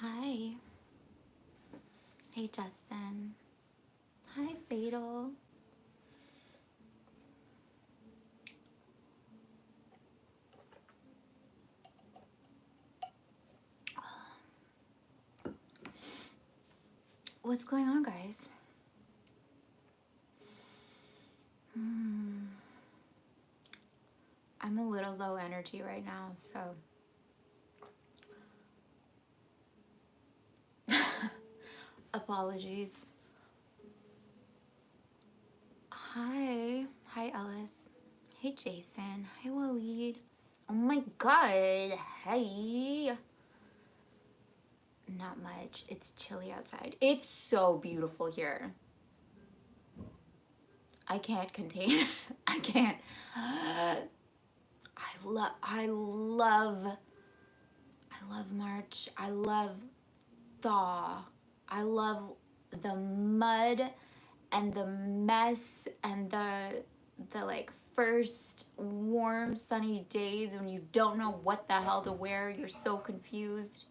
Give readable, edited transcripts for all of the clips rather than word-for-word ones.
Hi. Hey, Justin. Hi, Fatal. What's going on, guys? I'm a little low energy right now, so apologies. Hi. Hi, Ellis. Hey, Jason. Hi, Waleed. Oh my god. Hey. Not much. It's chilly outside. It's so beautiful here. I can't contain. I can't. I love March. I love thaw. I love the mud and the mess and the like first warm sunny days when you don't know what the hell to wear. You're so confused.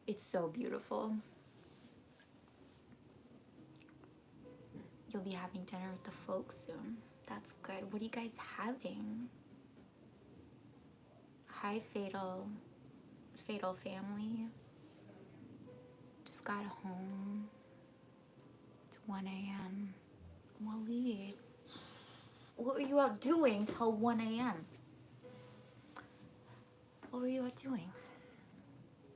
It's so beautiful. You'll be having dinner with the folks soon. That's good. What are you guys having? Hi, Fatal family. Just got home. It's 1 a.m. Waleed, what were you out doing till 1 a.m.? What were you out doing?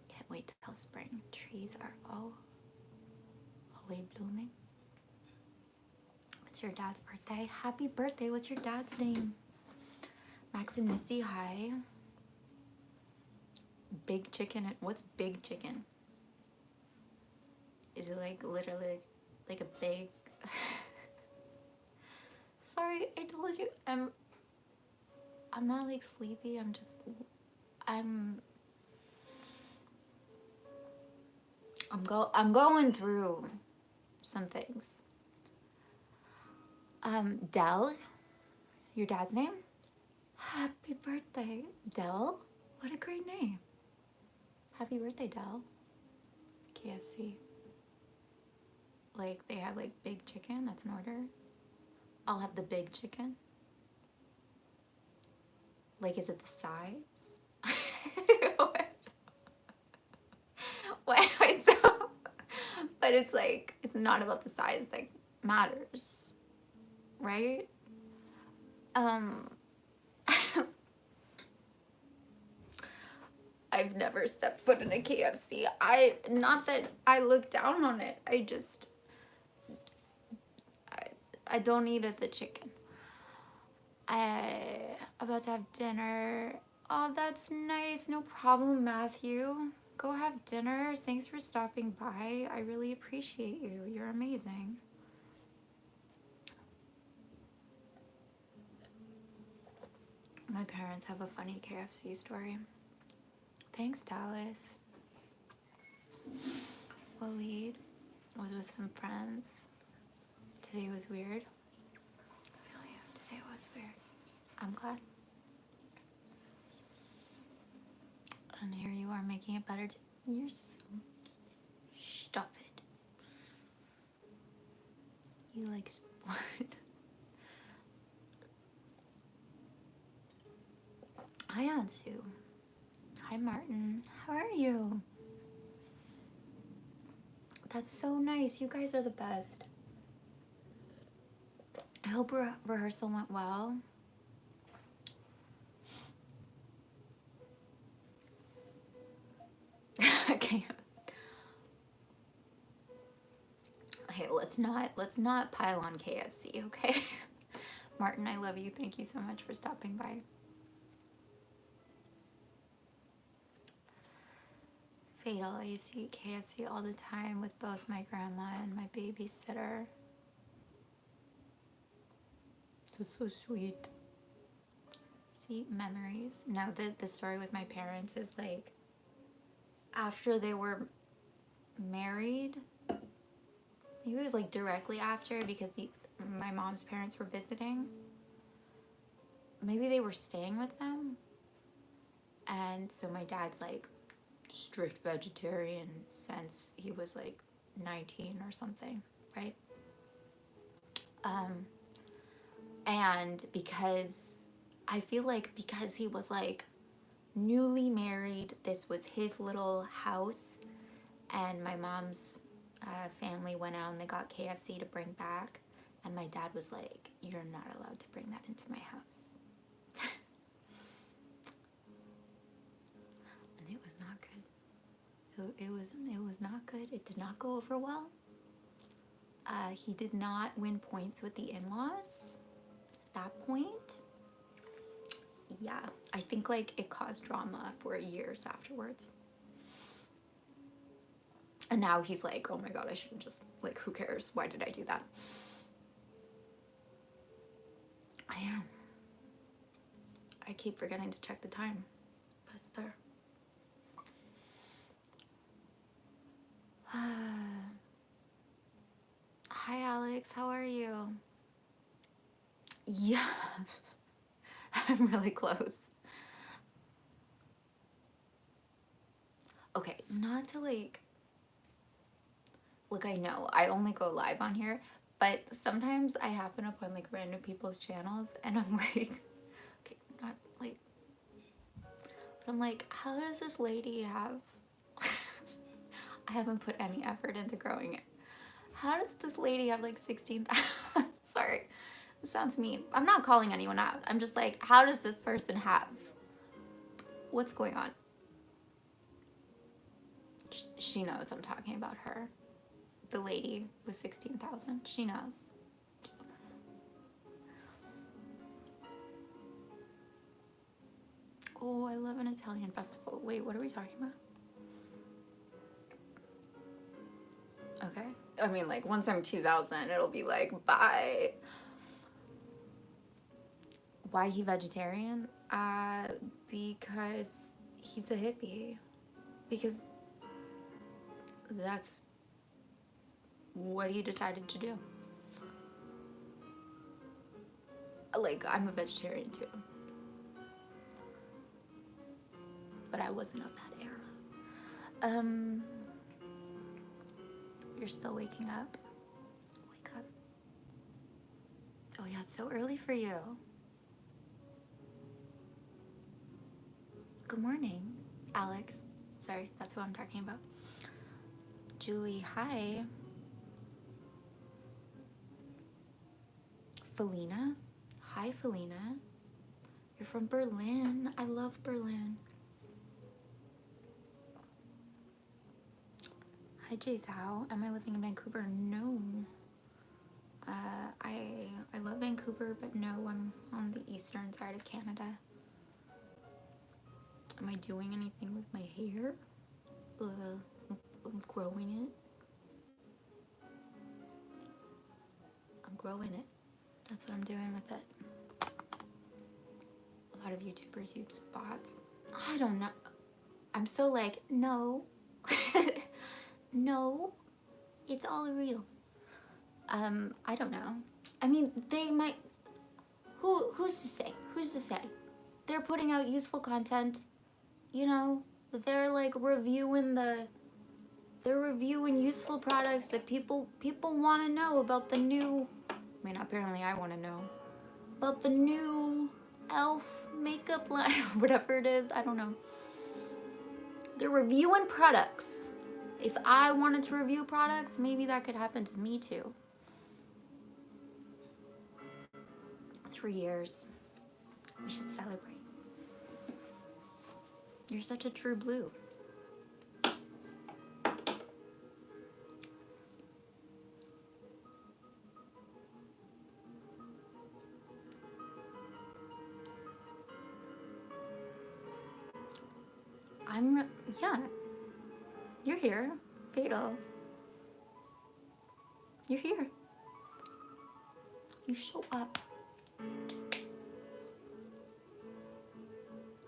Can't wait till spring. Trees are all away blooming. What's your dad's birthday? Happy birthday. What's your dad's name? Max and Misty, hi. Big chicken. What's big chicken? Is it like literally like a big... Sorry, I told you I'm not like sleepy. I'm going through some things. Dell, your dad's name? Happy birthday, Dell. What a great name. Happy birthday, Dell. KFC. Like, they have like big chicken, that's an order. I'll have the big chicken. Like, is it the size? Why am I so... But it's like, it's not about the size that matters, right? I've never stepped foot in a KFC. Not that I look down on it. I don't eat the chicken. About to have dinner. Oh, that's nice. No problem, Matthew. Go have dinner. Thanks for stopping by. I really appreciate you. You're amazing. My parents have a funny KFC story. Thanks, Dallas. Waleed was with some friends. Today was weird. I feel you. Today was weird. I'm glad. And here you are making it better. You're so... Stop it. You like sport. Hi, Ansu. Hi, Martin. How are you? That's so nice. You guys are the best. I hope rehearsal went well. Okay. Okay, let's not pile on KFC, okay? Martin, I love you. Thank you so much for stopping by. Fatal, I used to eat KFC all the time with both my grandma and my babysitter. That's so sweet. See, memories. No, the story with my parents is like, after they were married, maybe it was like directly after, because my mom's parents were visiting. Maybe they were staying with them. And so my dad's like, strict vegetarian since he was like 19 or something, right? And because I feel like because he was like newly married, this was his little house, and my mom's family went out and they got KFC to bring back, and my dad was like, "You're not allowed to bring that into my house." And it was not good. It was not good. It did not go over well. He did not win points with the in-laws at that point. Yeah, I think like it caused drama for years afterwards. And now he's like, oh my god, I shouldn't just, like, who cares? Why did I do that? I am. I keep forgetting to check the time, but it's there. Hi, Alex. How are you? Yeah. I'm really close. Okay, not to like, I know I only go live on here, but sometimes I happen upon like random people's channels and I'm like, okay, not like, but I'm like, how does this lady have, I haven't put any effort into growing it. How does this lady have like 16,000? Sorry, this sounds mean. I'm not calling anyone out. I'm just like, how does this person have? What's going on? She knows I'm talking about her. The lady with 16,000. She knows. Oh, I love an Italian festival. Wait, what are we talking about? Okay. I mean, like, once I'm 2,000, it'll be like, bye. Why he vegetarian? Because he's a hippie. Because that's what he decided to do. Like, I'm a vegetarian too. But I wasn't of that era. You're still waking up? Wake up. Oh yeah, it's so early for you. Good morning, Alex. Sorry, that's who I'm talking about. Julie, hi. Felina. Hi, Felina. You're from Berlin. I love Berlin. Hi, Jay Zhao. Am I living in Vancouver? No. I love Vancouver, but no, I'm on the eastern side of Canada. Am I doing anything with my hair? I'm growing it. I'm growing it. That's what I'm doing with it. A lot of YouTubers use bots. I don't know. I'm so like, no. No. It's all real. I don't know. I mean, they might... Who's to say? Who's to say? They're putting out useful content. You know, they're like reviewing they're reviewing useful products that people want to know about the new... I mean, apparently I want to know. About the new e.l.f. makeup line, whatever it is. I don't know. They're reviewing products. If I wanted to review products, maybe that could happen to me too. 3 years. We should celebrate. You're such a true blue. Yeah. You're here. Fatal. You're here. You show up.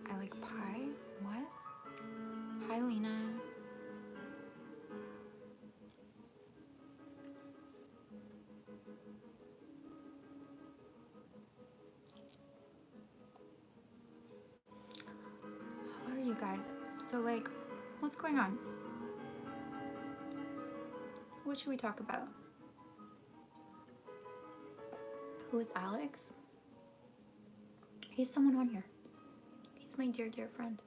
I like pie. What? Hi, Lena. How are you guys? So, like, What's going on? What should we talk about? Who is Alex? He's someone on here. He's my dear, dear friend.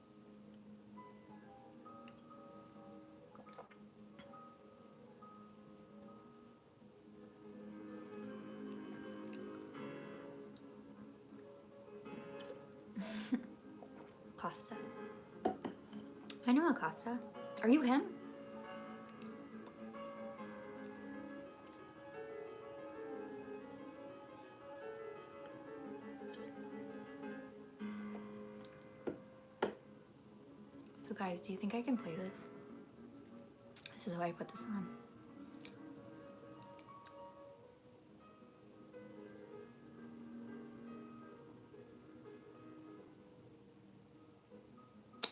Costa. I know Acosta. Are you him? So guys, do you think I can play this? This is why I put this on.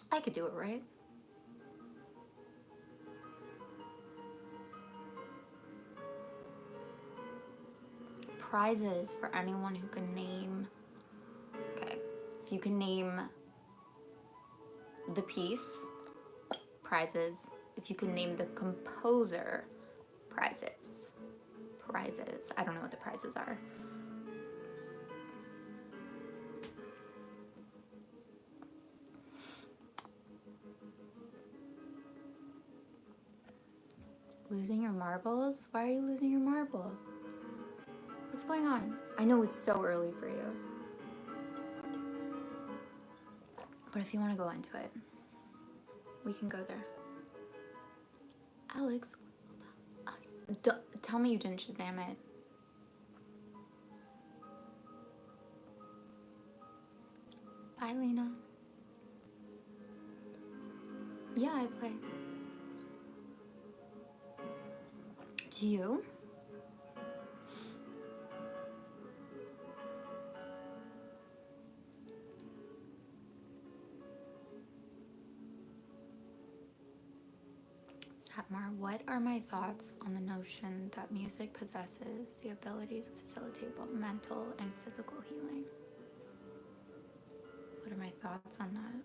I could do it, right? Prizes for anyone who can name, okay, if you can name the piece, prizes. If you can name the composer, prizes. Prizes. I don't know what the prizes are. Losing your marbles? Why are you losing your marbles? What's going on? I know it's so early for you. But if you want to go into it, we can go there. Alex, tell me you didn't Shazam it. Bye, Lena. Yeah, I play. Do you? Satmar, what are my thoughts on the notion that music possesses the ability to facilitate both mental and physical healing? What are my thoughts on that?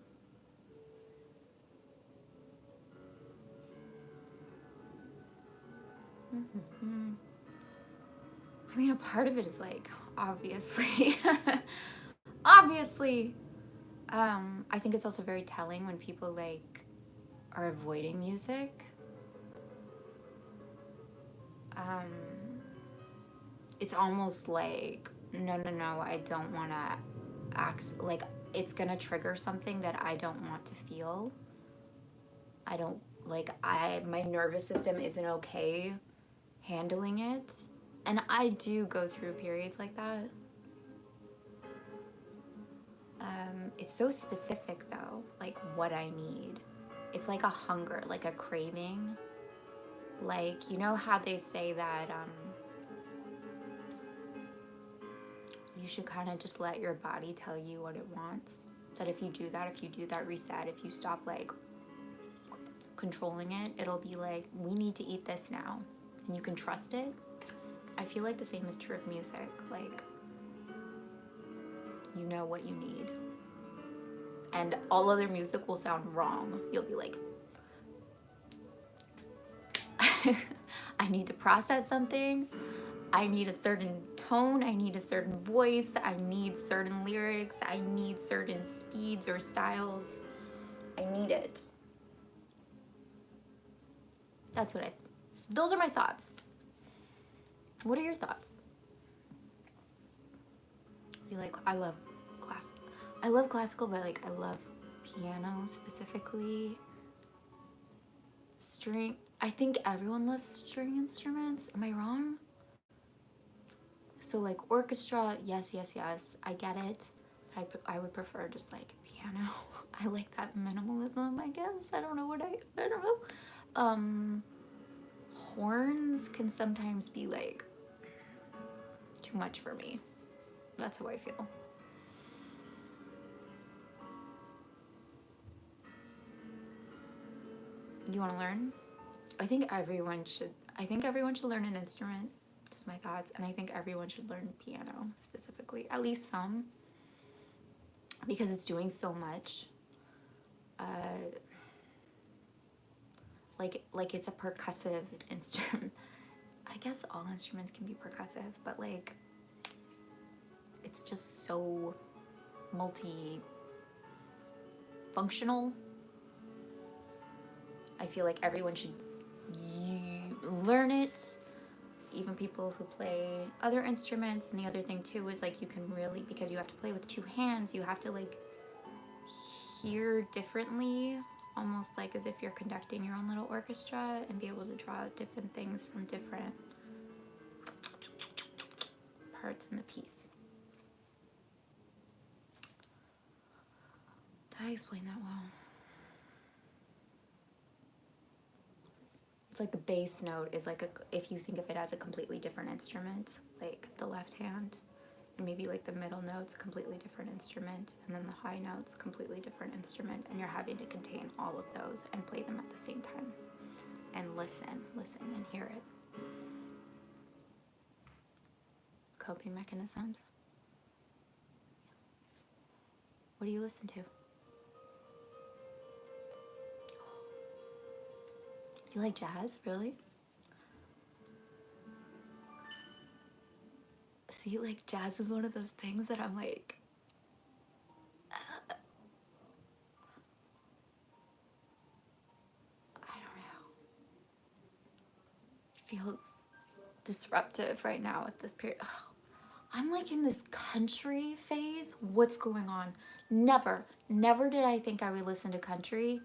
I mean, a part of it is like, obviously, obviously, I think it's also very telling when people like are avoiding music. It's almost like, no, I don't want to act, like it's gonna trigger something that I don't want to feel. I don't, like, my nervous system isn't okay handling it. And I do go through periods like that. It's so specific though, like what I need. It's like a hunger, like a craving. Like, you know how they say that you should kind of just let your body tell you what it wants. That if you do that reset, if you stop like controlling it, it'll be like, we need to eat this now. And you can trust it. I feel like the same is true of music. Like, you know what you need. And all other music will sound wrong. You'll be like, I need to process something. I need a certain tone. I need a certain voice. I need certain lyrics. I need certain speeds or styles. I need it. Those are my thoughts. What are your thoughts? Be like, I love classical, but like I love piano specifically. String. I think everyone loves string instruments. Am I wrong? So like orchestra, yes. I get it. I would prefer just like piano. I like that minimalism, I guess. I don't know. Horns can sometimes be like too much for me. That's how I feel. You want to learn? I think everyone should learn an instrument. Just my thoughts. And I think everyone should learn piano specifically, at least some, because it's doing so much. like it's a percussive instrument. I guess all instruments can be percussive, but like it's just so multi-functional. I feel like everyone should learn it, even people who play other instruments. And the other thing too is like you can really, because you have to play with two hands, you have to like hear differently, almost like as if you're conducting your own little orchestra, and be able to draw out different things from different parts in the piece. Did I explain that well? It's like the bass note is like if you think of it as a completely different instrument, like the left hand, and maybe like the middle note's a completely different instrument, and then the high note's a completely different instrument, and you're having to contain all of those and play them at the same time. And listen and hear it. Coping mechanisms. What do you listen to? You like jazz, really? See, like jazz is one of those things that I'm like, I don't know. It feels disruptive right now at this period. Oh, I'm like in this country phase. What's going on? Never did I think I would listen to country.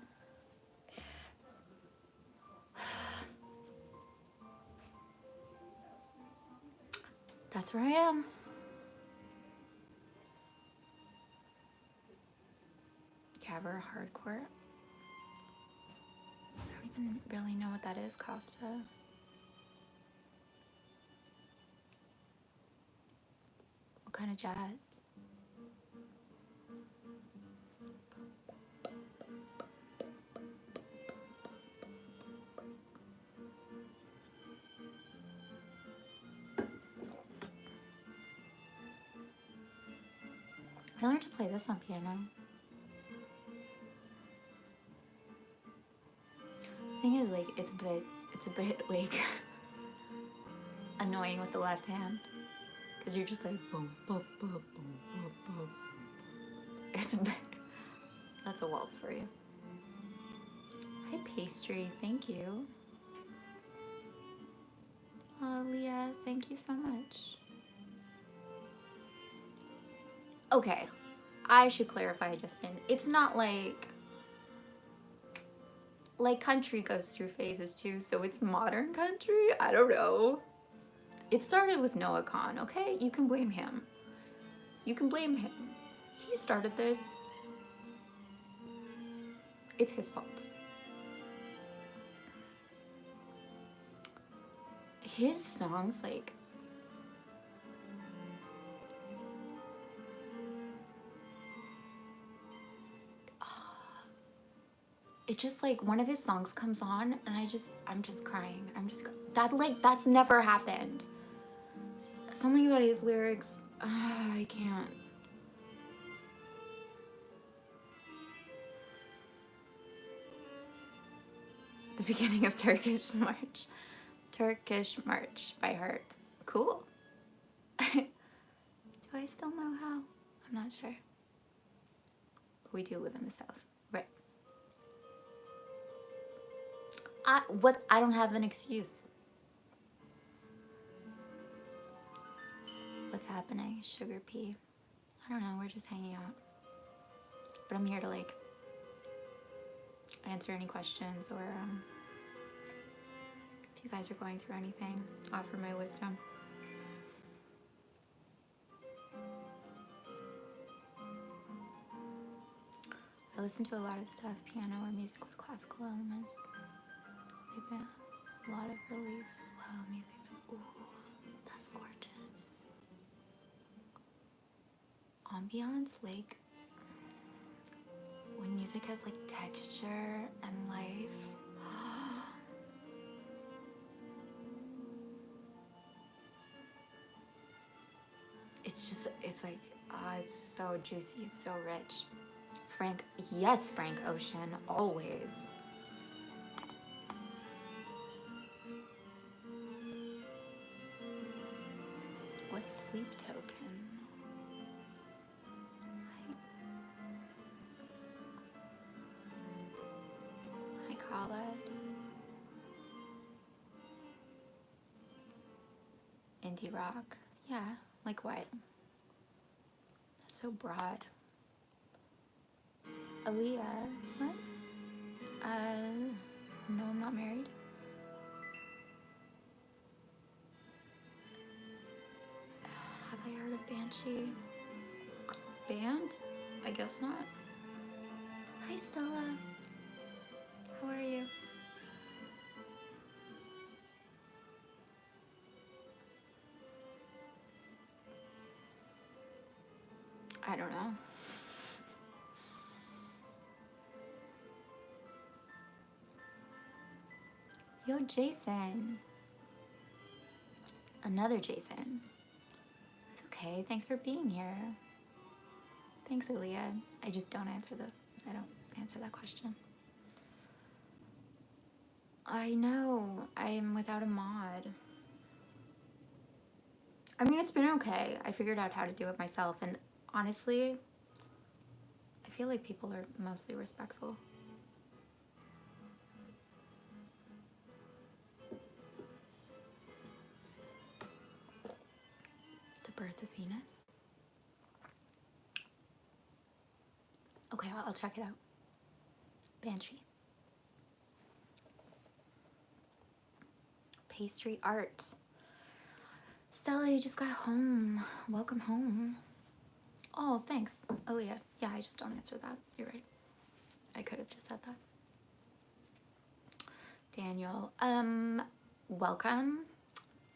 That's where I am. Gabber hardcore. I don't even really know what that is, Costa. What kind of jazz? I learned to play this on piano. The thing is, like, it's a bit like annoying with the left hand, because you're just like boom, boom, boom, boom, boom, boom. It's a bit. That's a waltz for you. Hi, pastry. Thank you. Oh, Leah, thank you so much. Okay, I should clarify, Justin. It's not like country goes through phases too, so it's modern country. I don't know. It started with Noah Khan, okay? You can blame him. You can blame him. He started this. It's his fault. His songs, like, it just like one of his songs comes on and I'm just crying. That's never happened. Something about his lyrics, I can't. The beginning of Turkish March. Turkish March by heart. Cool. Do I still know how? I'm not sure. But we do live in the South. Right. I don't have an excuse. What's happening? Sugar Pea. I don't know, we're just hanging out. But I'm here to like answer any questions, or if you guys are going through anything, offer my wisdom. I listen to a lot of stuff, piano or music with classical elements. Maybe a lot of really slow music. Ooh, that's gorgeous. Ambiance, like when music has like texture and life. It's like, it's so juicy, it's so rich. Frank Ocean, always. What's sleep token? Hi, Khaled. Indie rock. Yeah, like what? That's so broad. Aaliyah. What? No, I'm not married. Have I heard of Banshee? Band? I guess not. Hi, Stella. How are you? I don't know. Yo, Jason. Another Jason. It's okay. Thanks for being here. Thanks, Aaliyah. I just don't answer those. I don't answer that question. I know. I'm without a mod. I mean, it's been okay. I figured out how to do it myself, and honestly, I feel like people are mostly respectful. The Birth of Venus? Okay, I'll check it out. Banshee. Pastry art. Stella, you just got home. Welcome home. Oh, thanks, Aaliyah. Yeah, I just don't answer that. You're right. I could have just said that. Daniel, welcome.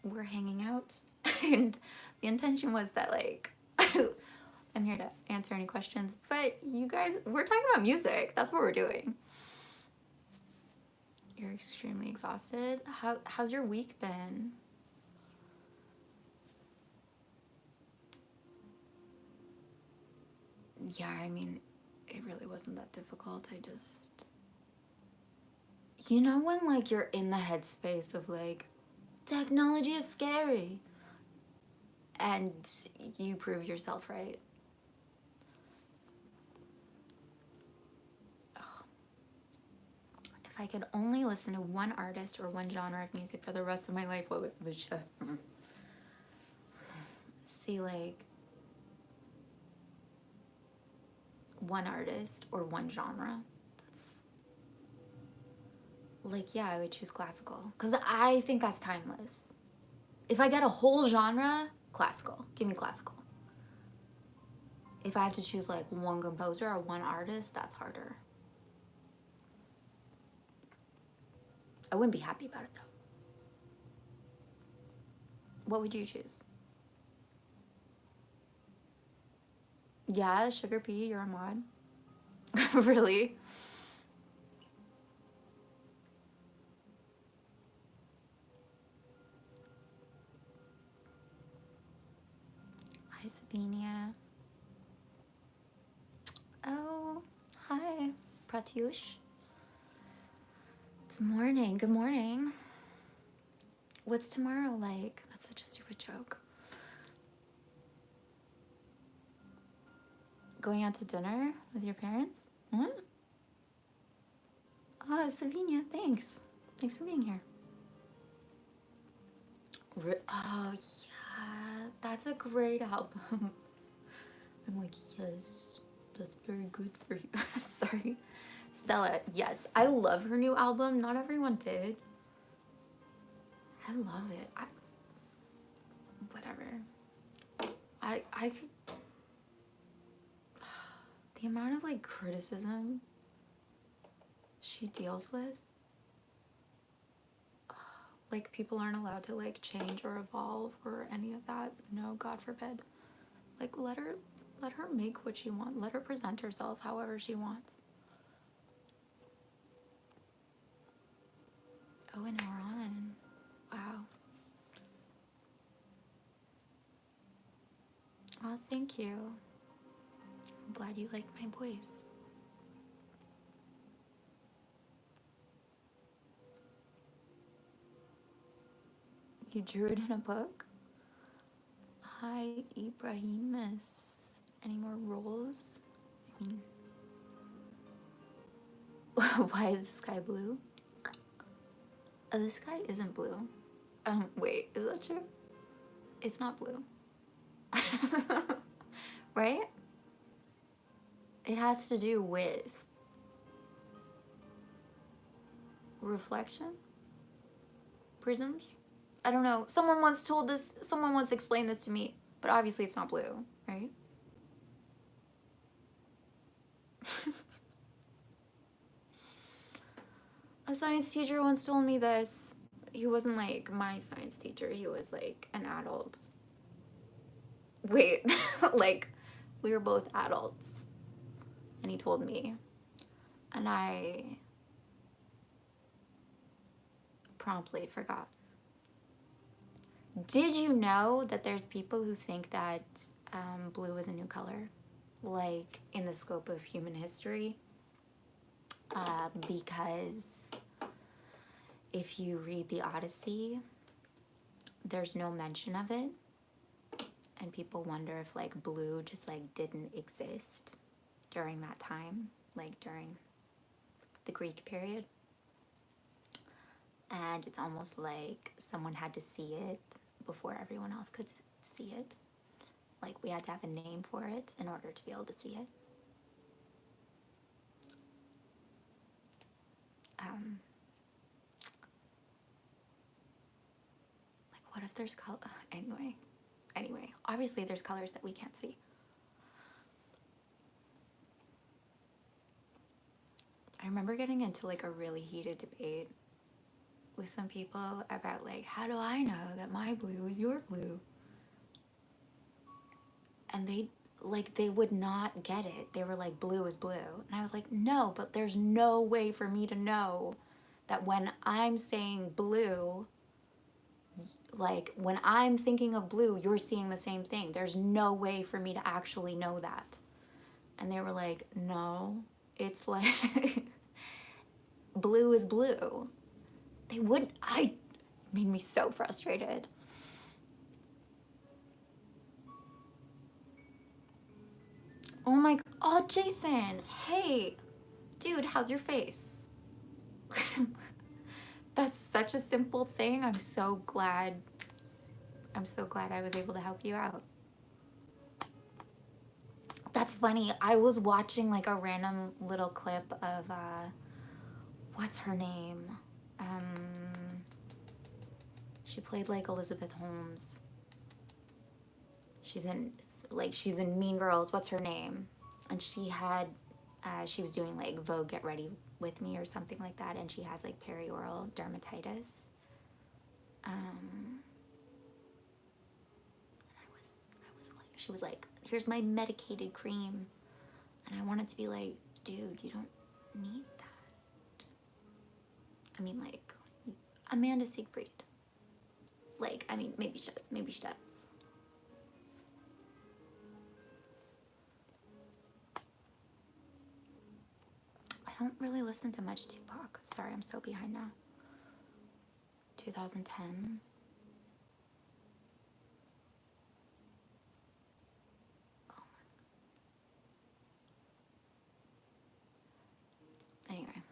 We're hanging out, and the intention was that, like, I'm here to answer any questions, but you guys, we're talking about music. That's what we're doing. You're extremely exhausted. How's your week been? Yeah, I mean, it really wasn't that difficult. I just, you know, when like you're in the headspace of like, technology is scary, and you prove yourself right. If I could only listen to one artist or one genre of music for the rest of my life, what would see, like, one artist or one genre? That's like, yeah, I would choose classical because I think that's timeless. If I get a whole genre, classical. Give me classical. If I have to choose like one composer or one artist, that's harder. I wouldn't be happy about it though. What would you choose? Yeah, Sugar P, you're a mod. Really? Hi, Sabinia. Oh, hi, Pratyush. It's morning. Good morning. What's tomorrow like? That's such a stupid joke. Going out to dinner with your parents? What? Oh, Sabinia, thanks. Thanks for being here. Oh, yeah, that's a great album. I'm like, yes, that's very good for you. Sorry. Stella, yes, I love her new album. Not everyone did. I love it. Whatever. I could, the amount of like criticism she deals with, like people aren't allowed to like change or evolve or any of that. No, God forbid. Like let her make what she wants. Let her present herself however she wants. Oh, and we're on. Wow. Oh, thank you. I'm glad you like my voice. You drew it in a book? Hi, Ibrahimus. Any more roles? I mean, why is the sky blue? The sky isn't blue. Wait, is that true? It's not blue. Right? It has to do with reflection? Prisms? I don't know. Someone once explained this to me, but obviously it's not blue, right? A science teacher once told me this. He wasn't like my science teacher, he was like an adult. Wait, like we were both adults. And he told me. And I promptly forgot. Did you know that there's people who think that blue is a new color? Like in the scope of human history? Because if you read the Odyssey, there's no mention of it. And people wonder if like blue just like didn't exist during that time, like during the Greek period. And it's almost like someone had to see it before everyone else could see it. Like we had to have a name for it in order to be able to see it. Like what if there's color? Anyway, obviously there's colors that we can't see. I remember getting into like a really heated debate with some people about like, how do I know that my blue is your blue? And they would not get it. They were like, blue is blue. And I was like, no, but there's no way for me to know that when I'm saying blue, like when I'm thinking of blue, you're seeing the same thing. There's no way for me to actually know that. And they were like, no, it's like blue is blue. They wouldn't, made me so frustrated. Oh, Jason, hey, dude, how's your face? That's such a simple thing. I'm so glad I was able to help you out. That's funny. I was watching like a random little clip of, what's her name? She played like Elizabeth Holmes. She's in Mean Girls. What's her name? And she was doing like Vogue Get Ready With Me or something like that, and she has like perioral dermatitis. She was like, here's my medicated cream. And I wanted to be like, dude, you don't need that. I mean, like, Amanda Siegfried. Like, I mean, maybe she does. I don't really listen to much Tupac. Sorry, I'm so behind now. 2010. Anyway.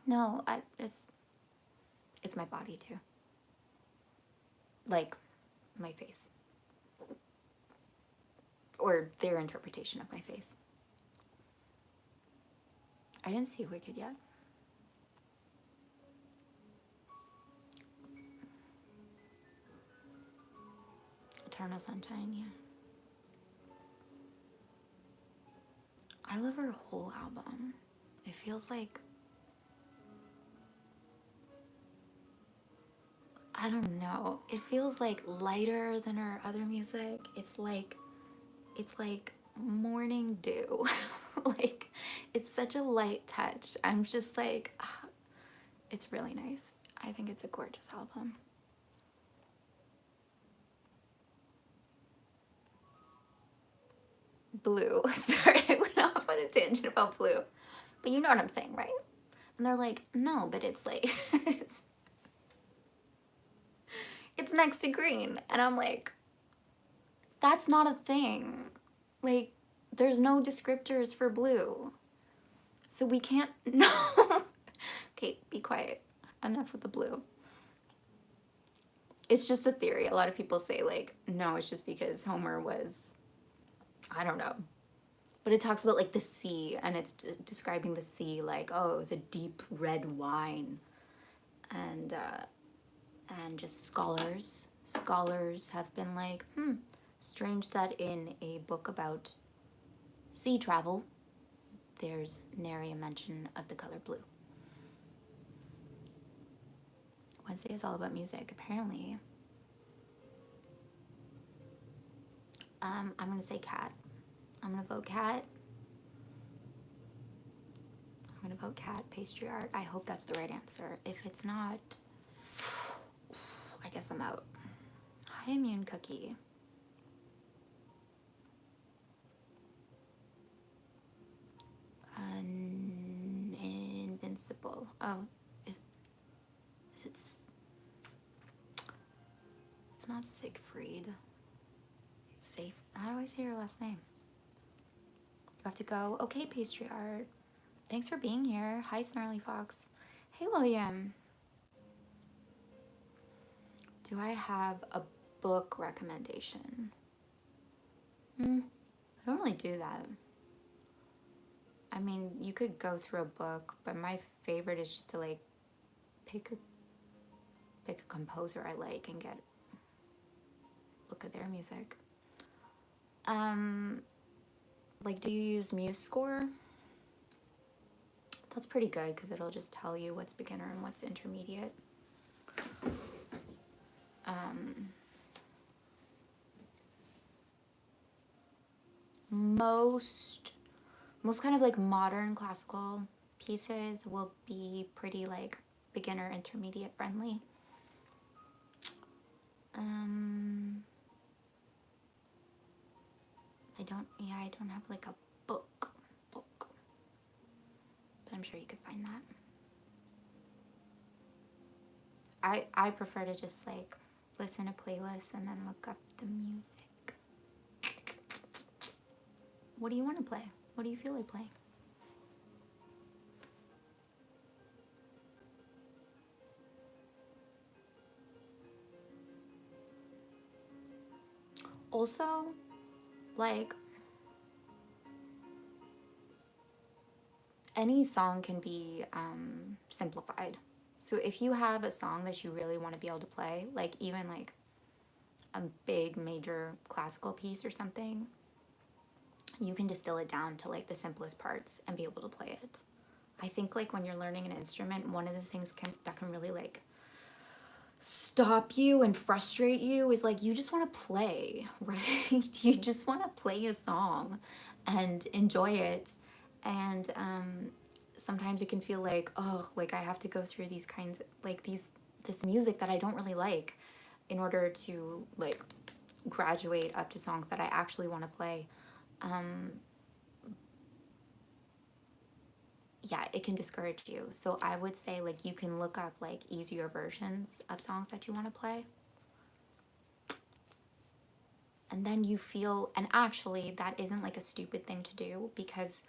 No, it's my body too. Like, my face. Or their interpretation of my face. I didn't see Wicked yet. Eternal Sunshine, yeah. I love her whole album. It feels like, I don't know. It feels like lighter than her other music. It's like morning dew. Like, it's such a light touch. I'm just like, it's really nice. I think it's a gorgeous album. Blue. Sorry, I went off on a tangent about blue. But you know what I'm saying, right? And they're like, no, but it's like, it's next to green. And I'm like, that's not a thing. Like, there's no descriptors for blue. So we can't, no. Okay, be quiet. Enough with the blue. It's just a theory. A lot of people say, like, no, it's just because Homer was, I don't know. But it talks about, like, the sea, and it's describing the sea like, oh, it was a deep red wine. And just scholars have been like, strange that in a book about sea travel, there's nary a mention of the color blue. Wednesday is all about music, apparently. I'm gonna say cat. I'm gonna vote cat. I'm gonna vote cat, pastry art. I hope that's the right answer. If it's not, I guess I'm out. High immune cookie. Invincible. Oh, is it? It's not Siegfried. Safe. How do I say your last name? You have to go. Okay, pastry art. Thanks for being here. Hi, Snarly Fox. Hey, William. Do I have a book recommendation? I don't really do that. I mean, you could go through a book, but my favorite is just to like pick a composer I like and look at their music. Like, do you use MuseScore? That's pretty good because it'll just tell you what's beginner and what's intermediate. Most kind of like modern classical pieces will be pretty like beginner intermediate friendly. I don't have like a book, but I'm sure you could find that. I prefer to just like listen to playlists and then look up the music. What do you want to play? What do you feel like playing? Also, like, any song can be simplified. So if you have a song that you really want to be able to play, like even like a big major classical piece or something, you can distill it down to like the simplest parts and be able to play it. I think like when you're learning an instrument, one of the things that can really like stop you and frustrate you is like you just want to play, right? You just want to play a song and enjoy it. And sometimes it can feel like, oh, like I have to go through these kinds of, like this music that I don't really like in order to like graduate up to songs that I actually want to play. Yeah, it can discourage you. So I would say like you can look up like easier versions of songs that you want to play. And then you feel, and actually that isn't like a stupid thing to do, because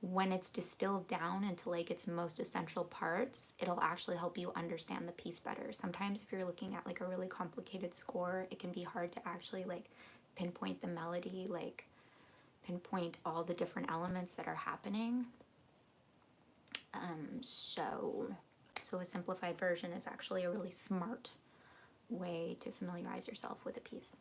when it's distilled down into like its most essential parts, it'll actually help you understand the piece better. Sometimes if you're looking at like a really complicated score, it can be hard to actually like pinpoint the melody, like pinpoint all the different elements that are happening. So a simplified version is actually a really smart way to familiarize yourself with a piece.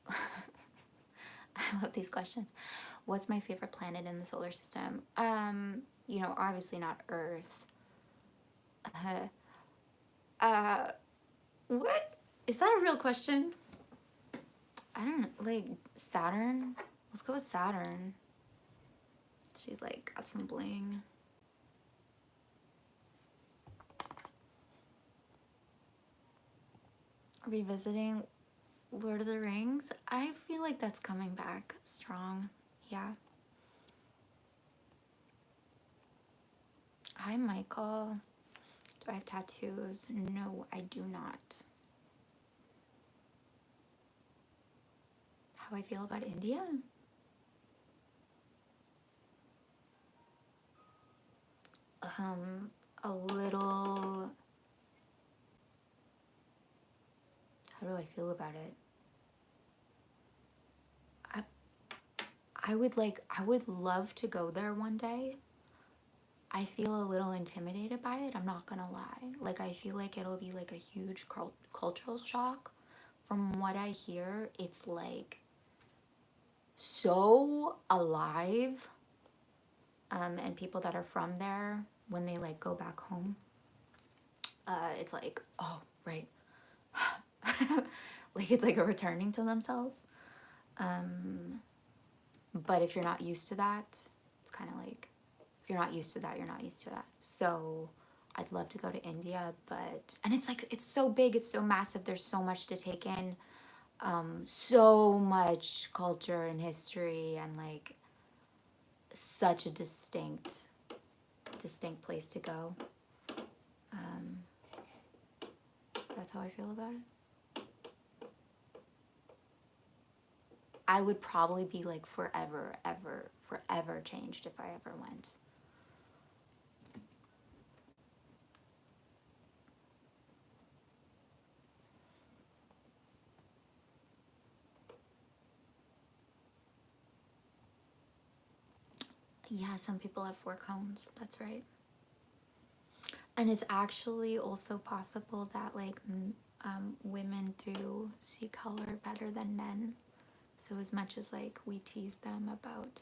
I love these questions. What's my favorite planet in the solar system? You know, obviously not Earth. What? Is that a real question? I don't know, like Saturn? Let's go with Saturn. She's like got some bling. Revisiting Lord of the Rings. I feel like that's coming back strong. Yeah. Hi, Michael. Do I have tattoos? No, I do not. How I feel about India? A little. How do I feel about it? I would love to go there one day. I feel a little intimidated by it, I'm not gonna lie. Like, I feel like it'll be like a huge cultural shock. From what I hear, it's like so alive. And people that are from there, when they like go back home, it's like, oh, right. Like, it's like a returning to themselves. But if you're not used to that, it's kind of like, if you're not used to that, you're not used to that. So I'd love to go to India, and it's like, it's so big, it's so massive, there's so much to take in, so much culture and history, and like such a distinct place to go. That's how I feel about it. I would probably be like forever changed if I ever went. Yeah, some people have 4 cones. That's right. And it's actually also possible that like women do see color better than men. So as much as like we tease them about,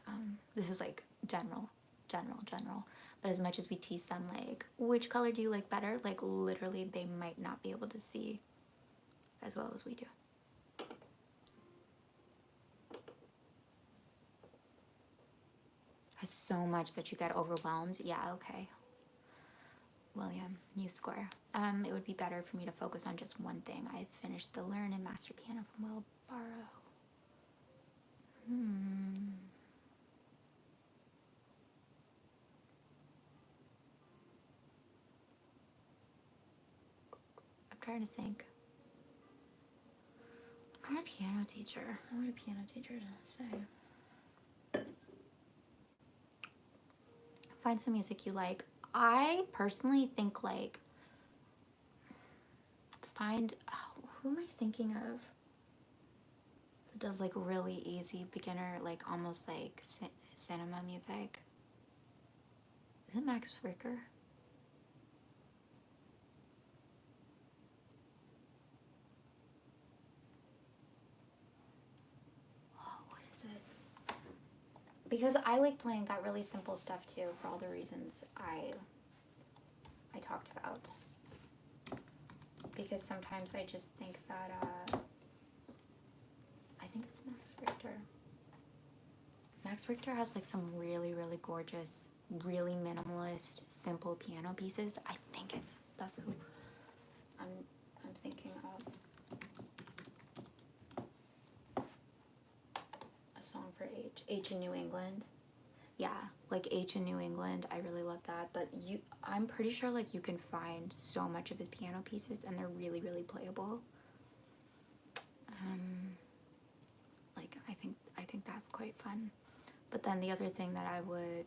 this is like general, but as much as we tease them like, which color do you like better? Like literally they might not be able to see as well as we do. Has so much that you get overwhelmed. Yeah, okay. William, new score. It would be better for me to focus on just one thing. I finished the Learn and Master Piano from Will Barrow. I'm trying to think. I'm not a piano teacher. What would a piano teacher say? Find some music you like. I personally think like who am I thinking of that does like really easy beginner, like almost like cinema music? Is it Max Richter? Oh, what is it? Because I like playing that really simple stuff too, for all the reasons I talked about. Because sometimes I just think that, I think it's Max Richter. Max Richter has like some really, really gorgeous, really minimalist, simple piano pieces. I think that's who I'm thinking of. A song for H in New England. Yeah, like H in New England. I really love that. But I'm pretty sure like you can find so much of his piano pieces and they're really, really playable. Like I think that's quite fun. But then the other thing that I would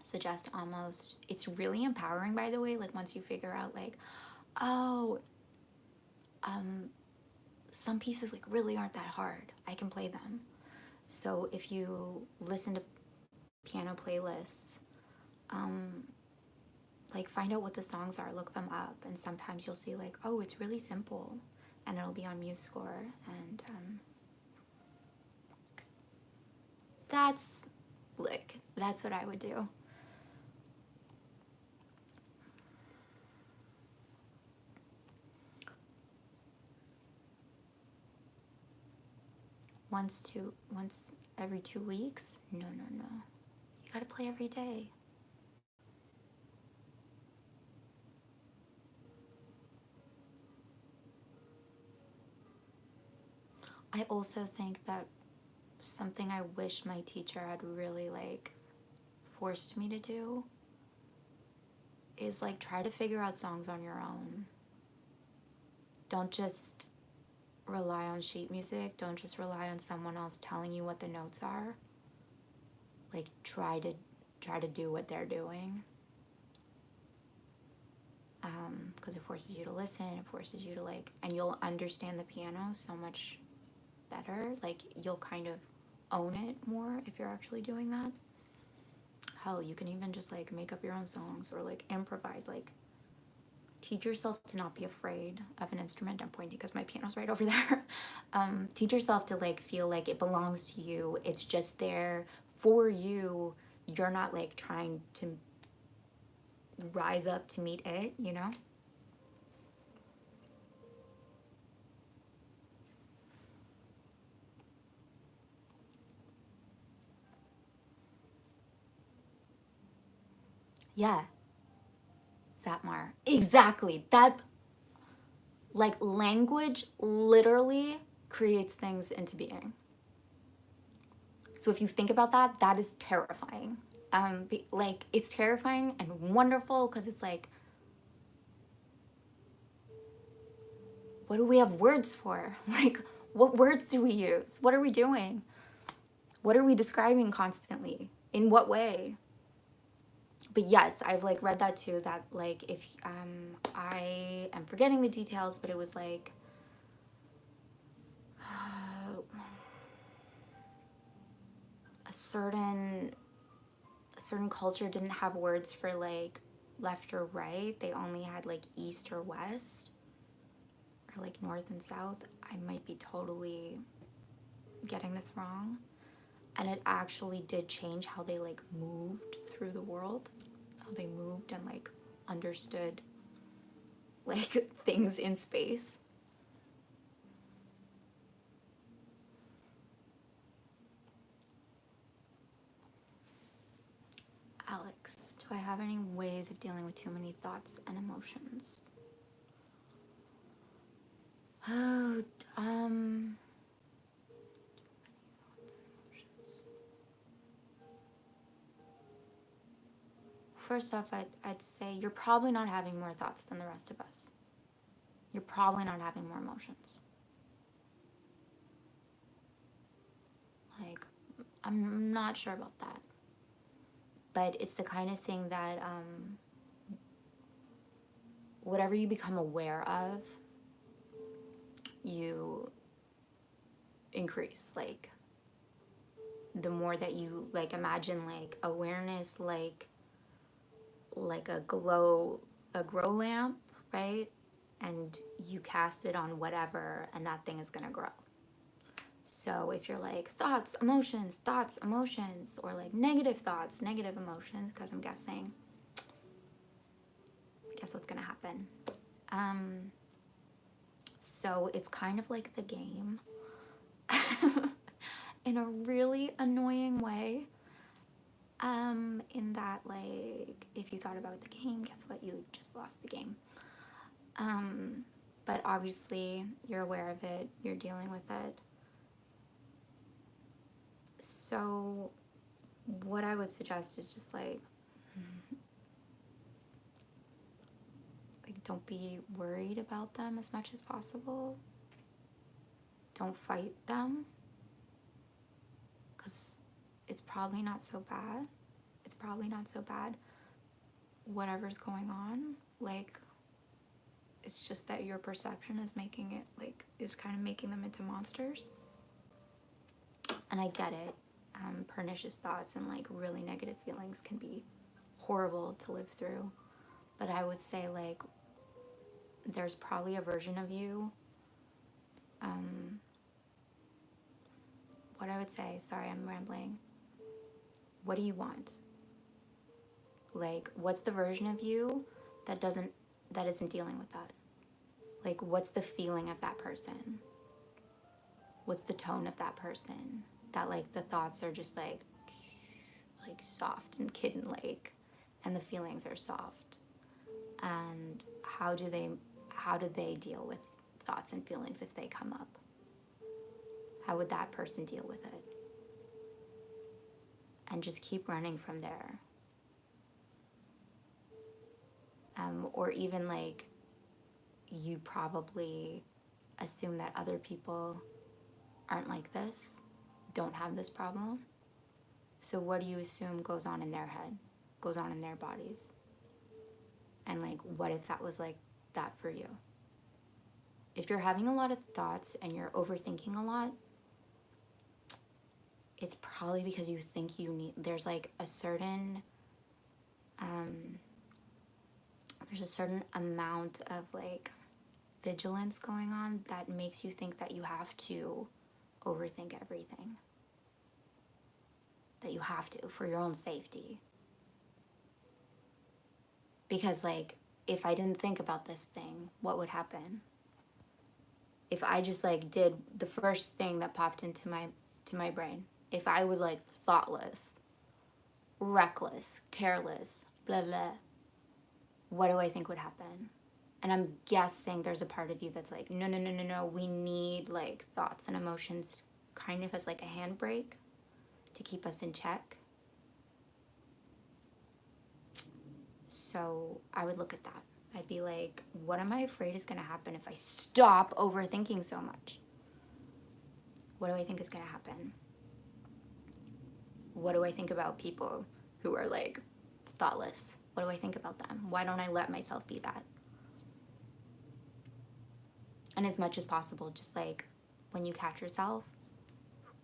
suggest, almost, it's really empowering, by the way, like once you figure out like, oh, some pieces like really aren't that hard, I can play them. So if you listen to piano playlists, like find out what the songs are, look them up, and sometimes you'll see like, oh, it's really simple, and it'll be on MuseScore, and that's what I would do. Once every 2 weeks? No. You gotta play every day. I also think that something I wish my teacher had really like forced me to do is like try to figure out songs on your own. Don't just rely on sheet music. Don't just rely on someone else telling you what the notes are. Like try to do what they're doing. Because it forces you to listen, it forces you to like, and you'll understand the piano so much better. Like you'll kind of own it more if you're actually doing that. Hell, you can even just like make up your own songs or like improvise. Like teach yourself to not be afraid of an instrument. I'm pointing because my piano's right over there. Teach yourself to like feel like it belongs to you. It's just there for you. You're not like trying to rise up to meet it, you know? Yeah, Satmar. Exactly. That, like, language literally creates things into being. So if you think about that, that is terrifying. Like, it's terrifying and wonderful because it's like, what do we have words for? Like, what words do we use? What are we doing? What are we describing constantly? In what way? But yes, I've like read that too, that like if I am forgetting the details, but it was like a certain culture didn't have words for like left or right. They only had like east or west or like north and south. I might be totally getting this wrong. And it actually did change how they like moved through the world, how they moved and like understood like things in space. Alex, do I have any ways of dealing with too many thoughts and emotions? Oh, first off, I'd say you're probably not having more thoughts than the rest of us. You're probably not having more emotions. Like, I'm not sure about that. But it's the kind of thing that whatever you become aware of, you increase. Like, the more that you, like, imagine, like, awareness, like a glow lamp, right? And you cast it on whatever, and that thing is gonna grow. So if you're like thoughts, emotions, or like negative thoughts, negative emotions, because I'm guessing, guess what's gonna happen? So it's kind of like the game in a really annoying way. In that, like, if you thought about the game, guess what? You just lost the game. But obviously you're aware of it, you're dealing with it. So what I would suggest is just like don't be worried about them as much as possible. Don't fight them, because it's probably not so bad. It's probably not so bad, whatever's going on. Like, it's just that your perception is making it, like, is kind of making them into monsters. And I get it. Pernicious thoughts and, like, really negative feelings can be horrible to live through. But I would say, like, there's probably a version of you. What I would say, sorry, I'm rambling. What do you want? Like, what's the version of you that isn't dealing with that? Like, what's the feeling of that person? What's the tone of that person? That, like, the thoughts are just like soft and kitten-like, and the feelings are soft. And how do they deal with thoughts and feelings if they come up? How would that person deal with it? And just keep running from there. or even like you probably assume that other people aren't like this, don't have this problem. So what do you assume goes on in their head, goes on in their bodies? And like, what if that was like that for you? If you're having a lot of thoughts and you're overthinking a lot, it's probably because you think you need, there's like a certain, there's a certain amount of like vigilance going on that makes you think that you have to overthink everything. That you have to for your own safety. Because like, if I didn't think about this thing, what would happen? If I just like did the first thing that popped into my brain, if I was like thoughtless, reckless, careless, blah blah, what do I think would happen? And I'm guessing there's a part of you that's like, no, no, no, no, no, we need like thoughts and emotions kind of as like a handbrake to keep us in check. So I would look at that. I'd be like, what am I afraid is going to happen if I stop overthinking so much? What do I think is going to happen? What do I think about people who are like thoughtless? What do I think about them? Why don't I let myself be that? And as much as possible, just like when you catch yourself,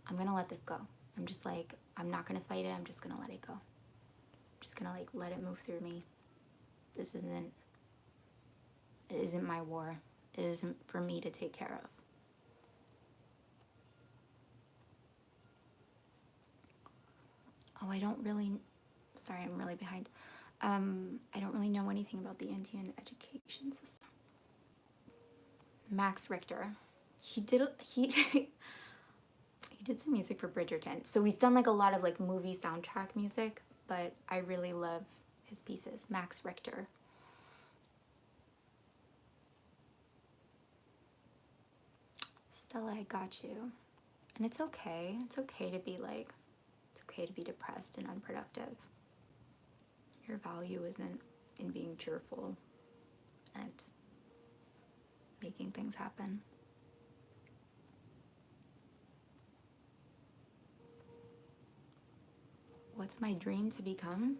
I'm going to let this go. I'm just like, I'm not going to fight it. I'm just going to let it go. I'm just going to like let it move through me. It isn't my war. It isn't for me to take care of. Oh, sorry, I'm really behind. I don't really know anything about the Indian education system. Max Richter, he did some music for Bridgerton. So he's done like a lot of like movie soundtrack music, but I really love his pieces. Max Richter. Stella, I got you. And it's okay. It's okay to be like, it's okay to be depressed and unproductive. Your value isn't in being cheerful and making things happen. What's my dream to become?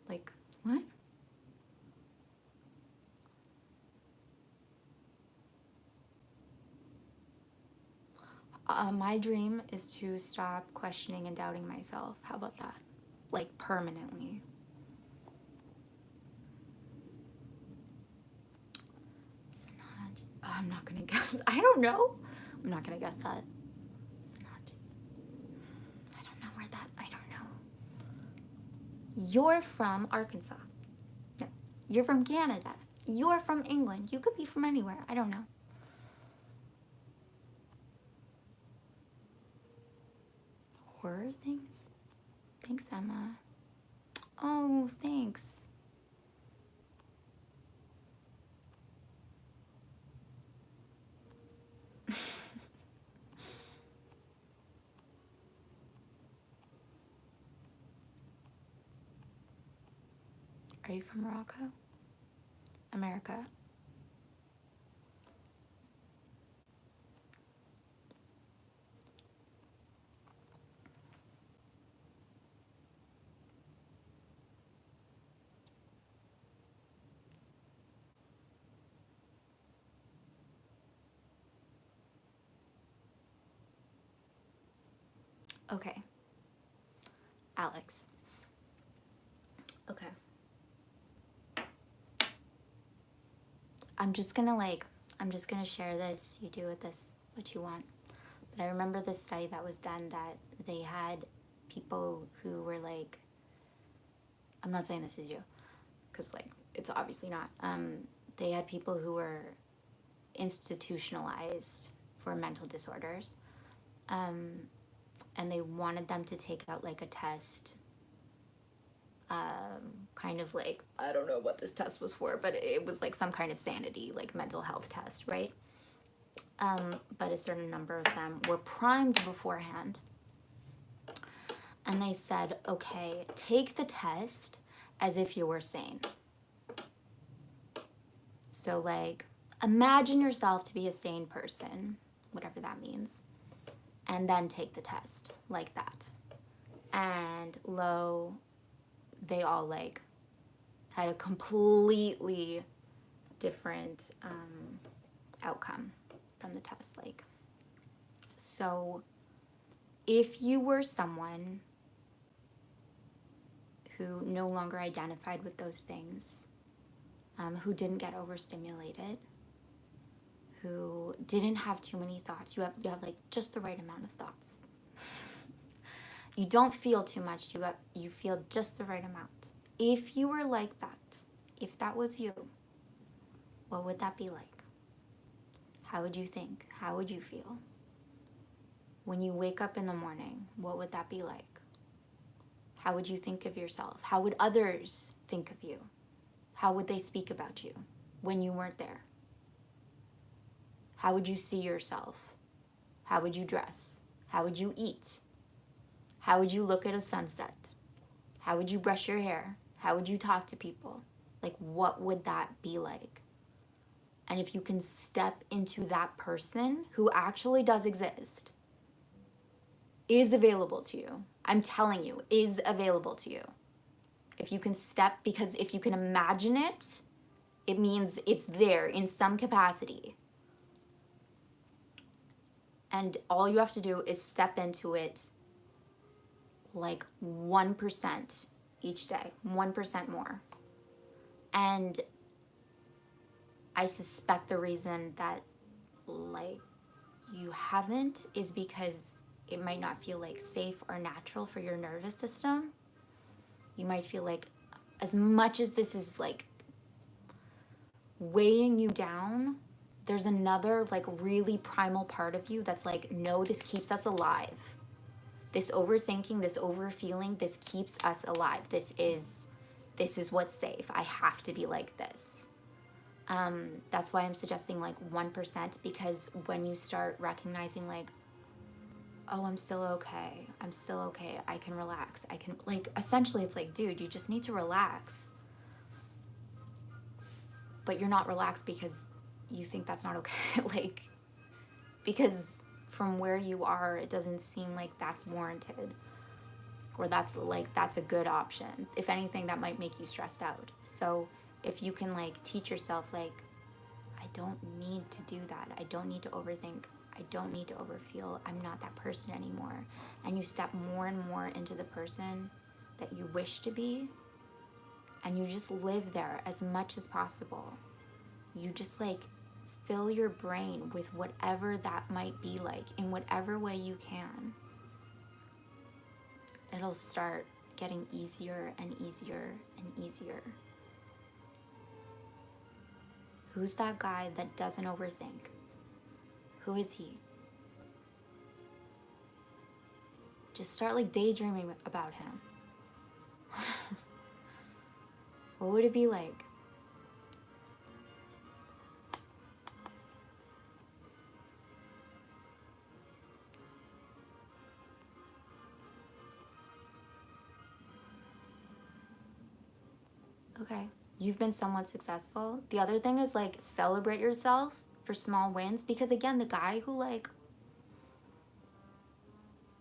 Like, what? My dream is to stop questioning and doubting myself. How about that? Like, permanently. I'm not gonna guess. I don't know. I'm not gonna guess that. I don't know where that. I don't know. You're from Arkansas. No, you're from Canada. You're from England. You could be from anywhere. I don't know. Horror things? Thanks, Emma. Oh, thanks. Are you from Morocco? America? Okay. Alex. Okay. I'm just gonna share this. You do with this what you want. But I remember this study that was done that they had people who were like, I'm not saying this is you, because like, it's obviously not. They had people who were institutionalized for mental disorders. And they wanted them to take out like a test, kind of like, I don't know what this test was for, but it was like some kind of sanity, like mental health test, right? But a certain number of them were primed beforehand. And they said, okay, take the test as if you were sane. So like, imagine yourself to be a sane person, whatever that means, and then take the test like that. And lo, they all like had a completely different outcome from the test. Like, so if you were someone who no longer identified with those things, who didn't get overstimulated, who didn't have too many thoughts, you have like just the right amount of thoughts. You don't feel too much, you feel just the right amount. If you were like that, if that was you, what would that be like? How would you think? How would you feel? When you wake up in the morning, what would that be like? How would you think of yourself? How would others think of you? How would they speak about you when you weren't there? How would you see yourself? How would you dress? How would you eat? How would you look at a sunset? How would you brush your hair? How would you talk to people? Like, what would that be like? And if you can step into that person who actually does exist, is available to you, I'm telling you, is available to you. If you can step, because if you can imagine it, it means it's there in some capacity. And all you have to do is step into it like 1% each day, 1% more. And I suspect the reason that like you haven't is because it might not feel like safe or natural for your nervous system. You might feel like, as much as this is like weighing you down, there's another like really primal part of you that's like, no, this keeps us alive. This overthinking, this overfeeling, this keeps us alive. This is what's safe. I have to be like this. That's why I'm suggesting like 1%, because when you start recognizing like, oh, I'm still okay. I'm still okay. I can relax. I can, like, essentially it's like, dude, you just need to relax. But you're not relaxed because you think that's not okay. Like, because from where you are, it doesn't seem like that's warranted, or that's a good option. If anything, that might make you stressed out. So if you can like teach yourself, like, I don't need to do that. I don't need to overthink. I don't need to overfeel. I'm not that person anymore. And you step more and more into the person that you wish to be, and you just live there as much as possible. You just like fill your brain with whatever that might be like in whatever way you can. It'll start getting easier and easier and easier. Who's that guy that doesn't overthink? Who is he? Just start like daydreaming about him. What would it be like? Okay, you've been somewhat successful. The other thing is like celebrate yourself for small wins, because again, the guy who like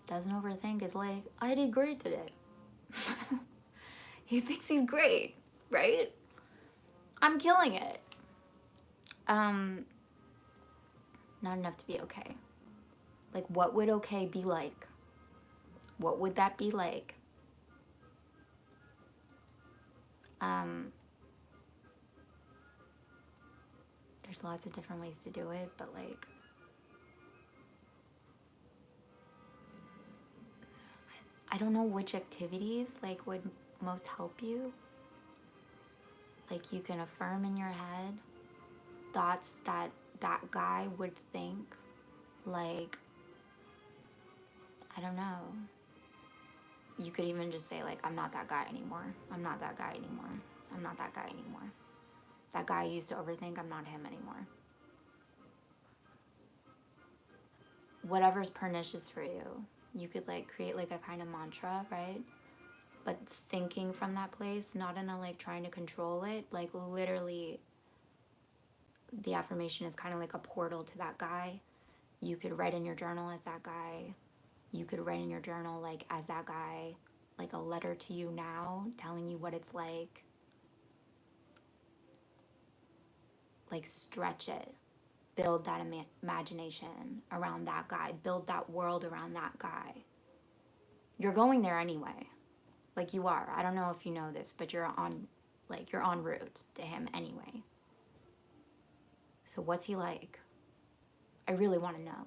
doesn't overthink is like, I did great today. He thinks he's great, right? I'm killing it. Not enough to be okay. Like, what would okay be like? What would that be like? There's lots of different ways to do it, but like, I don't know which activities like would most help you. Like, you can affirm in your head thoughts that that guy would think. Like, I don't know. You could even just say like, I'm not that guy anymore. I'm not that guy anymore. I'm not that guy anymore. That guy used to overthink, I'm not him anymore. Whatever's pernicious for you. You could like create like a kind of mantra, right? but thinking from that place, not in a like trying to control it. Like literally, the affirmation is kind of like a portal to that guy. You could write in your journal as that guy. You could write in your journal like as that guy, like a letter to you now, telling you what it's like. Like stretch it. Build that imagination around that guy. Build that world around that guy. You're going there anyway. Like you are. I don't know if you know this, but you're en route to him anyway. So what's he like? I really want to know.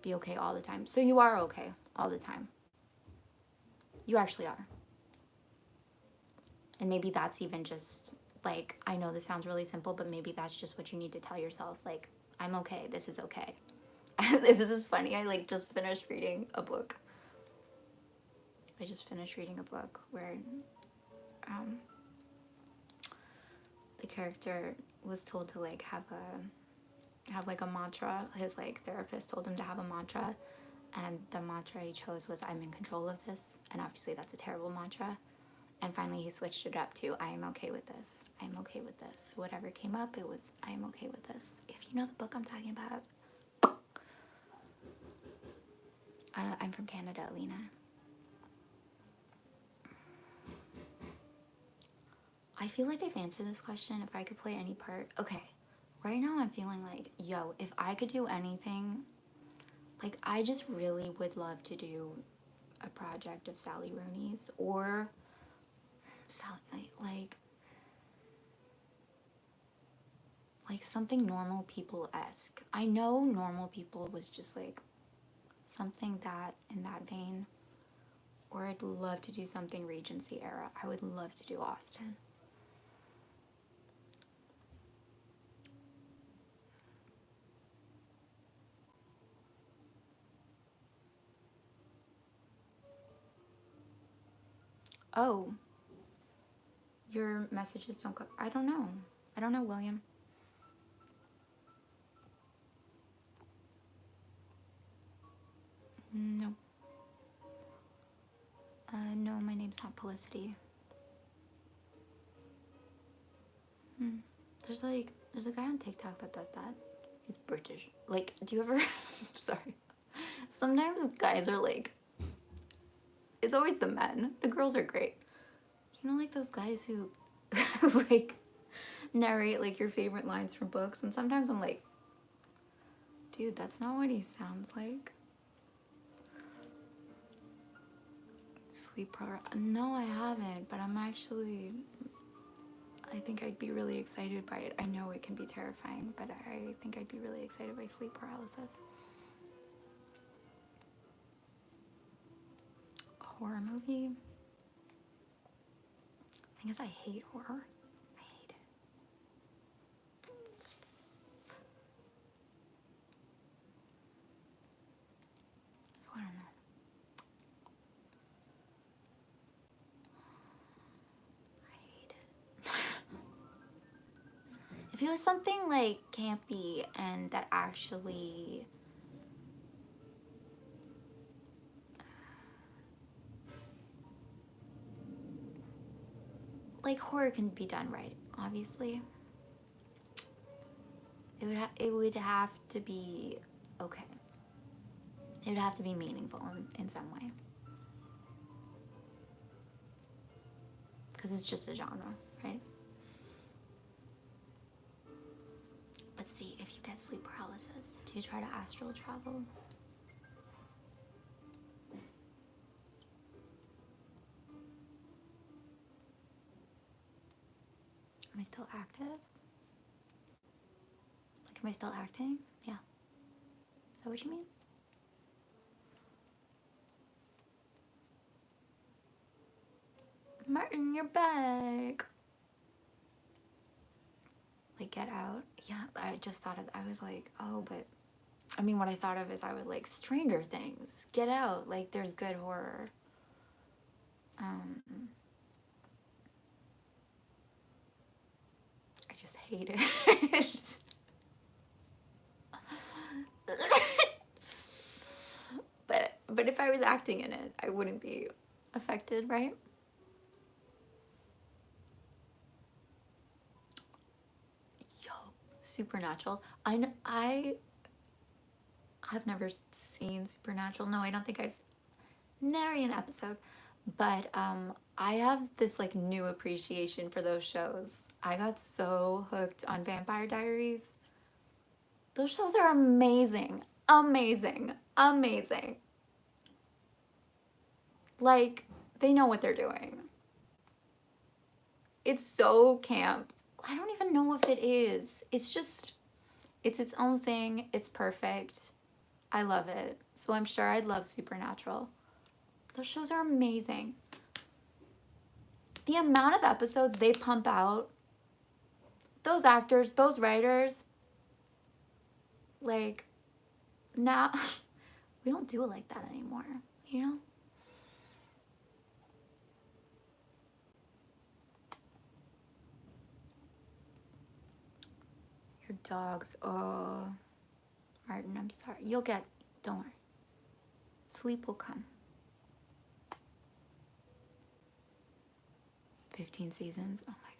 Be okay all the time. So you are okay all the time. You actually are. And maybe that's even just like, I know this sounds really simple, but maybe that's just what you need to tell yourself. Like, I'm okay. This is okay. This is funny. I like just finished reading a book. I just finished reading a book where the character was told to like have like a mantra. His like therapist told him to have a mantra, and the mantra he chose was "I'm in control of this." And obviously that's a terrible mantra. And finally he switched it up to "I am okay with this. I am okay with this." Whatever came up, it was "I am okay with this." If you know the book I'm talking about. I'm from Canada, Alina. I feel like I've answered this question. If I could play any part. Okay. Right now I'm feeling like, yo, if I could do anything, like I just really would love to do a project of Sally Rooney's or like something normal people-esque. I know Normal People was just like something that in that vein, or I'd love to do something Regency era. I would love to do Austen. Oh, your messages don't go. I don't know. I don't know, William. No. No, my name's not Felicity. There's a guy on TikTok that does that. He's British. Like, do you ever, sorry. Sometimes guys are like, it's always the men. The girls are great. You know, like those guys who like narrate like your favorite lines from books. And sometimes I'm like, dude, that's not what he sounds like. Sleep paralysis. No, I haven't, but I think I'd be really excited by it. I know it can be terrifying, but I think I'd be really excited by sleep paralysis. A horror movie? The thing is, I hate horror. I hate it. So I don't know. If it was something like campy and that actually like horror can be done right, obviously. It would have to be okay. It would have to be meaningful in some way. Because it's just a genre, right? But see, if you get sleep paralysis, do you try to astral travel? Am I still active? Like, am I still acting? Yeah. Is that what you mean? Martin, you're back. Like, Get Out. Yeah, I just thought of, I was like, oh, but I mean, what I thought of is I was like, Stranger Things, Get Out. Like, there's good horror. I just hate it. But But if I was acting in it, I wouldn't be affected, right? Yo, Supernatural. I've never seen Supernatural. No, I don't think I've nary an episode. But I have this like new appreciation for those shows. I got so hooked on Vampire Diaries. Those shows are amazing. Amazing. Amazing. Like, they know what they're doing. It's so camp. I don't even know if it is. It's just, it's its own thing. It's perfect. I love it. So I'm sure I'd love Supernatural. Those shows are amazing. The amount of episodes they pump out, those actors, those writers, like, now, we don't do it like that anymore, you know? Your dogs, oh, Martin, I'm sorry. Don't worry. Sleep will come. 15 seasons, oh my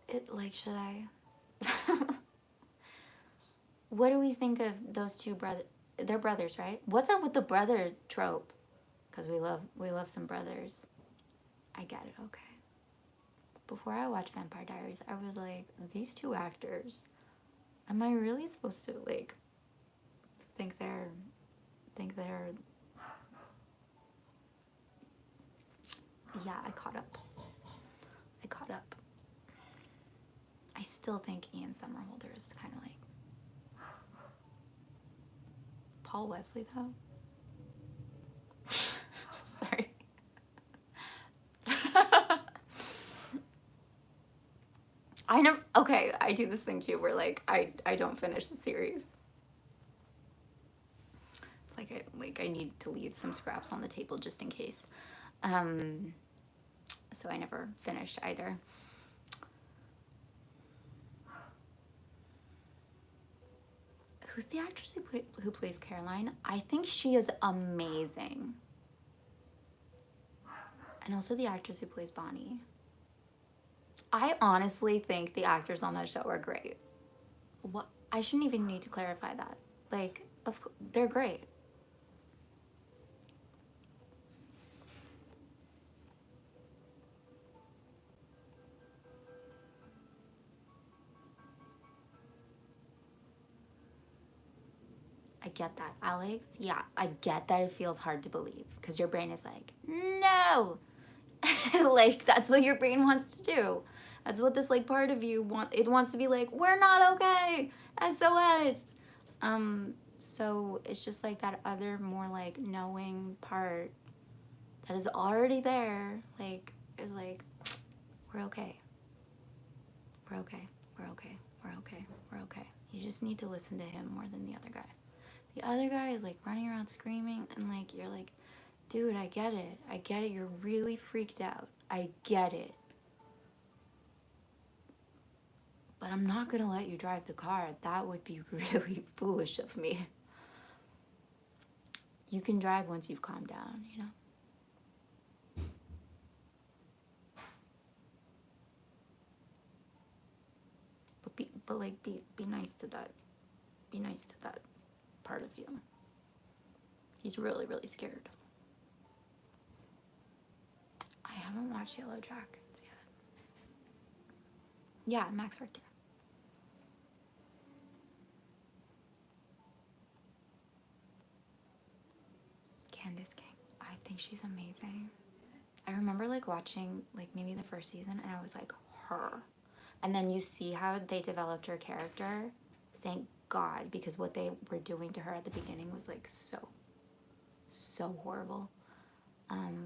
God. Should I? What do we think of those two brothers? They're brothers, right? What's up with the brother trope? Because we love some brothers. I get it, okay. Before I watched Vampire Diaries, I was like, these two actors, am I really supposed to like think they're yeah, I caught up. I still think Ian Somerhalder is kind of like Paul Wesley, though. Sorry. Okay, I do this thing too where like I don't finish the series. It's like I need to leave some scraps on the table just in case. So I never finished either. Who's the actress who plays Caroline? I think she is amazing. And also the actress who plays Bonnie. I honestly think the actors on that show are great. What? I shouldn't even need to clarify that. Like, they're great. I get that, Alex. Yeah, I get that it feels hard to believe because your brain is like, no. Like, that's what your brain wants to do. That's what this like part of you wants to be like, we're not okay. SOS. So it's just like that other more like knowing part that is already there, like, is like, we're okay. We're okay. We're okay. We're okay. We're okay. You just need to listen to him more than the other guy. The other guy is like running around screaming and like, you're like, dude, I get it. I get it. You're really freaked out. I get it. But I'm not going to let you drive the car. That would be really foolish of me. You can drive once you've calmed down, you know? But be nice to that. Be nice to that part of you. He's really, really scared. I haven't watched Yellow Jackets yet. Yeah, Max Richter. Candace King. I think she's amazing. I remember like watching like maybe the first season and I was like, her. And then you see how they developed her character. Thank God, because what they were doing to her at the beginning was like so horrible.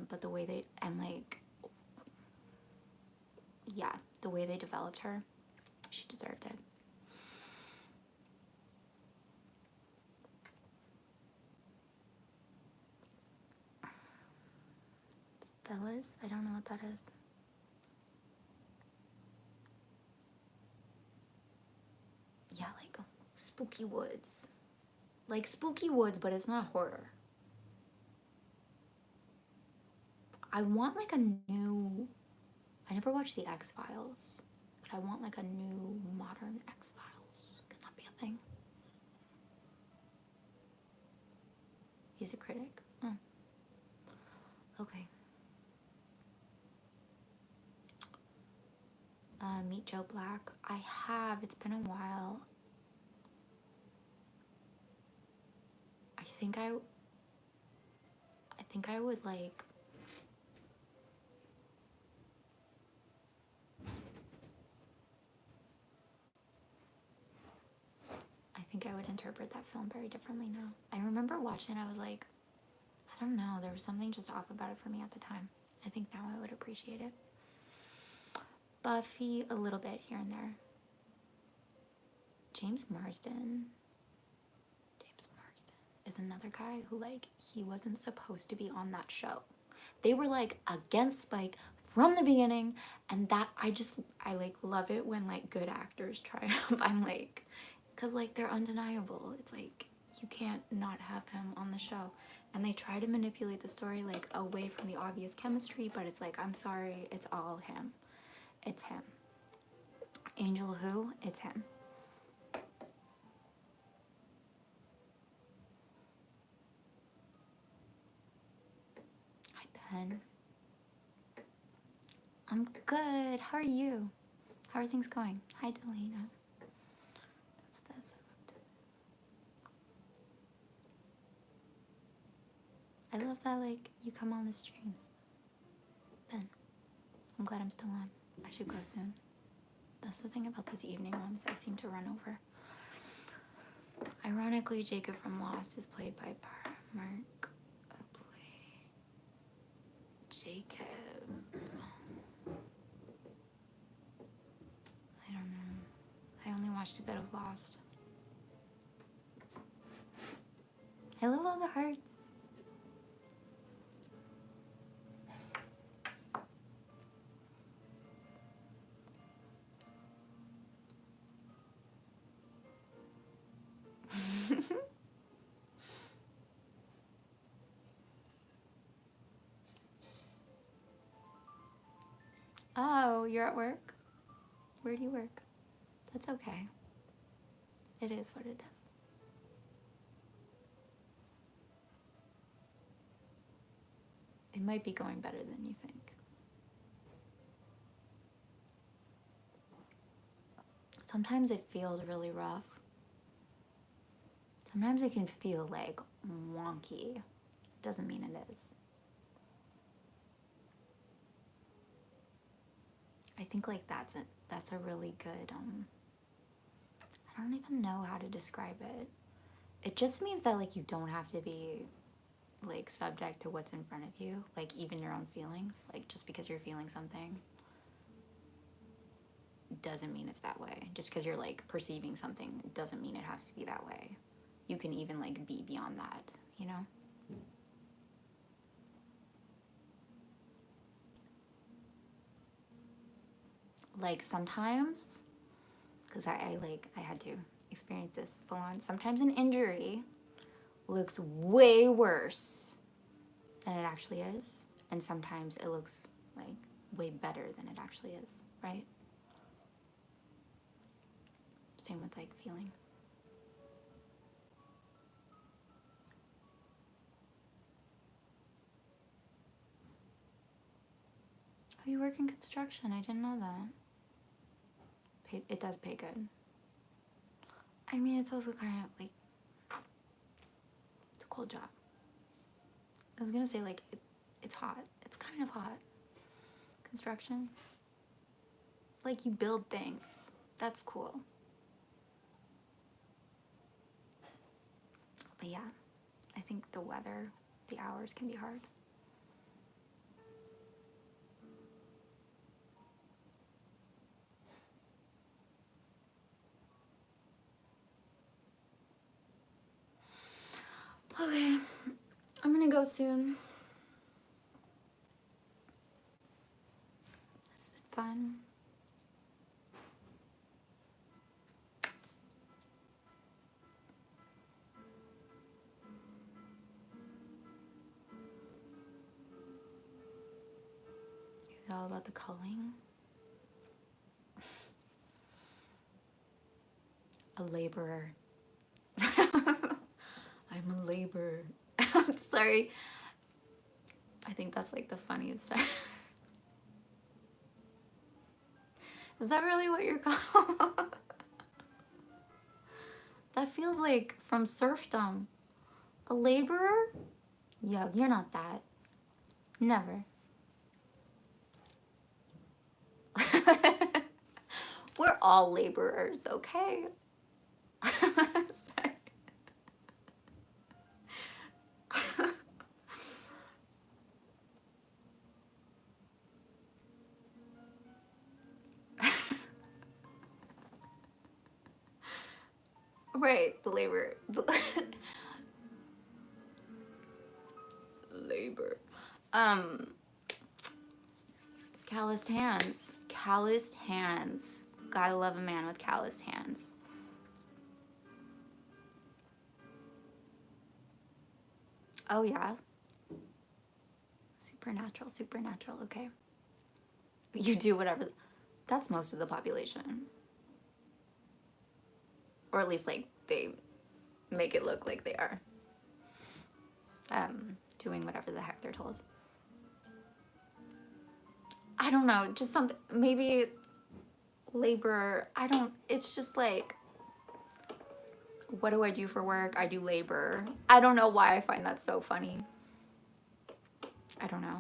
But the way they, and like, yeah, the way they developed her, she deserved it. Fellas, I don't know what that is. spooky woods. Like spooky woods, but it's not horror. I want like a new... I never watched the X-Files, but I want like a new modern X-Files. Can that be a thing? He's a critic. Oh. Okay. Meet Joe Black. I have. It's been a while. I think I would like... I think I would interpret that film very differently now. I remember watching it, I was like, I don't know, there was something just off about it for me at the time. I think now I would appreciate it. Buffy, a little bit here and there. James Marsden is another guy who, like, he wasn't supposed to be on that show. They were like against Spike from the beginning, and that I like love it when like good actors triumph. I'm like, because like they're undeniable. It's like you can't not have him on the show. And they try to manipulate the story like away from the obvious chemistry, but it's like, I'm sorry, it's all him. It's him. Angel who? It's him. Hi, Ben. I'm good. How are you? How are things going? Hi, Delina. That's this. I love that, like, you come on the streams. Ben, I'm glad I'm still on. I should go soon. That's the thing about these evening ones. I seem to run over. Ironically, Jacob from Lost is played by Mark Oakley. Jacob. I don't know. I only watched a bit of Lost. I love all the hearts. Oh, you're at work? Where do you work? That's okay. It is what it is. It might be going better than you think. Sometimes it feels really rough. Sometimes it can feel like wonky. Doesn't mean it is. I think like that's a really good, I don't even know how to describe it. It just means that like you don't have to be like subject to what's in front of you, like even your own feelings. Like just because you're feeling something doesn't mean it's that way. Just because you're like perceiving something doesn't mean it has to be that way. You can even like be beyond that, you know? Like sometimes, because I had to experience this full on, sometimes an injury looks way worse than it actually is, and sometimes it looks like way better than it actually is, right? Same with like feeling. Oh, you work in construction. I didn't know that. It does pay good. I mean, it's also kind of like, it's a cool job. I was gonna say like, it's hot. It's kind of hot. Construction. Like you build things. That's cool. But yeah, I think the weather, the hours can be hard. Okay, I'm gonna go soon. It's been fun. about the culling. A laborer. I'm a laborer. I'm sorry. I think that's like the funniest time. Is that really what you're called? That feels like from serfdom. A laborer? Yo, you're not that. Never. We're all laborers, okay? Sorry. Right, the labor. Labor. Calloused hands. Calloused hands. Gotta love a man with calloused hands. Oh, yeah. Supernatural, supernatural, okay. You do whatever. That's most of the population. Or at least, like, they make it look like they are. Doing whatever the heck they're told. I don't know, just something, maybe labor, it's just like, what do I do for work? I do labor. I don't know why I find that so funny. I don't know.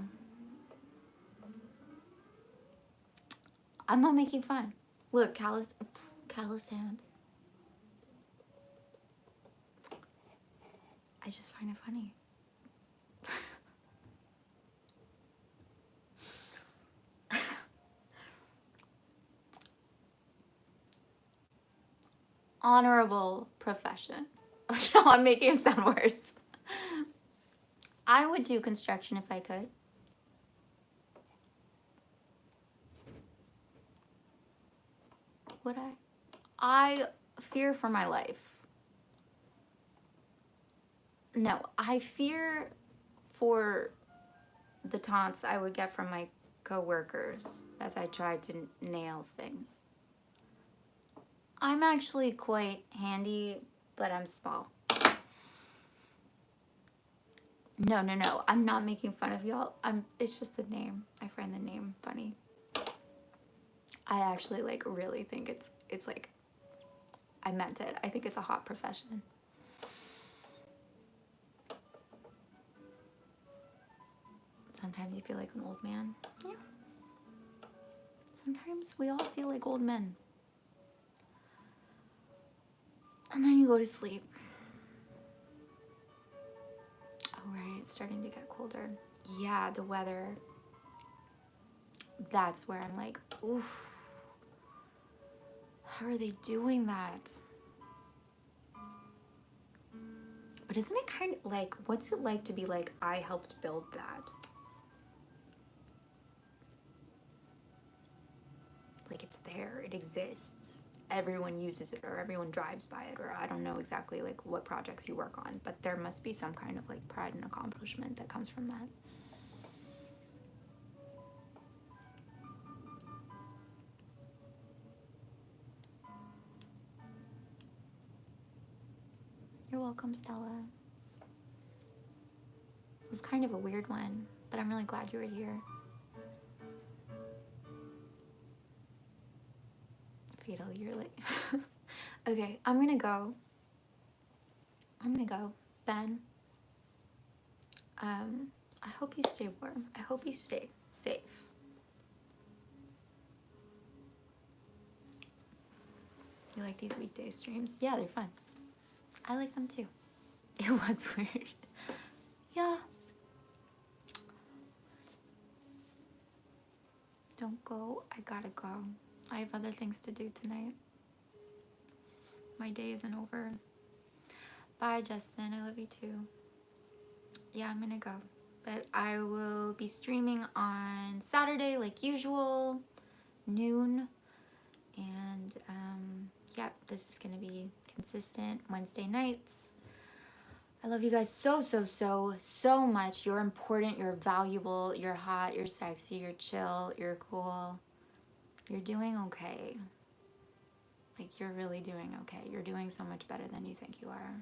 I'm not making fun. Look, calloused hands. I just find it funny. Honorable profession. No, I'm making it sound worse. I would do construction if I could. Would I? I fear for my life. No, I fear for the taunts I would get from my coworkers as I tried to nail things. I'm actually quite handy, but I'm small. No. I'm not making fun of y'all. It's just the name. I find the name funny. I actually like really think it's like, I meant it. I think it's a hot profession. Sometimes you feel like an old man. Yeah. Sometimes we all feel like old men. And then you go to sleep. Oh, right, it's starting to get colder. Yeah, the weather. That's where I'm like, oof. How are they doing that? But isn't it kind of like, what's it like to be like, I helped build that? Like, it's there, it exists. Everyone uses it, or everyone drives by it, or I don't know exactly like what projects you work on, but there must be some kind of like pride and accomplishment that comes from that. You're welcome, Stella. It was kind of a weird one, but I'm really glad you were here. Fatal, you're like... Okay, I'm gonna go. Ben, I hope you stay warm. I hope you stay safe. You like these weekday streams? Yeah, they're fun. I like them too. It was weird. Yeah. Don't go. I gotta go. I have other things to do tonight. My day isn't over. Bye, Justin. I love you too. Yeah, I'm gonna go. But I will be streaming on Saturday like usual, noon. And yeah, this is gonna be consistent Wednesday nights. I love you guys so, so, so, so much. You're important. You're valuable. You're hot. You're sexy. You're chill. You're cool. You're doing okay. Like, you're really doing okay. You're doing so much better than you think you are.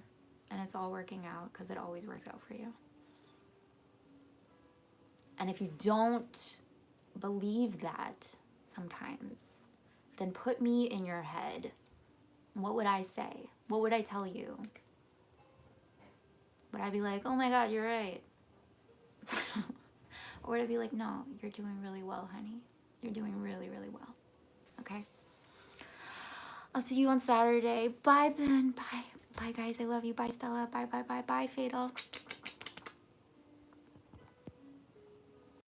And it's all working out because it always works out for you. And if you don't believe that sometimes, then put me in your head. What would I say? What would I tell you? Would I be like, oh my God, you're right? Or would I be like, no, you're doing really well, honey. You're doing really, really well. Okay? I'll see you on Saturday. Bye, Ben. Bye. Bye, guys. I love you. Bye, Stella. Bye, bye, bye, bye, Fatal.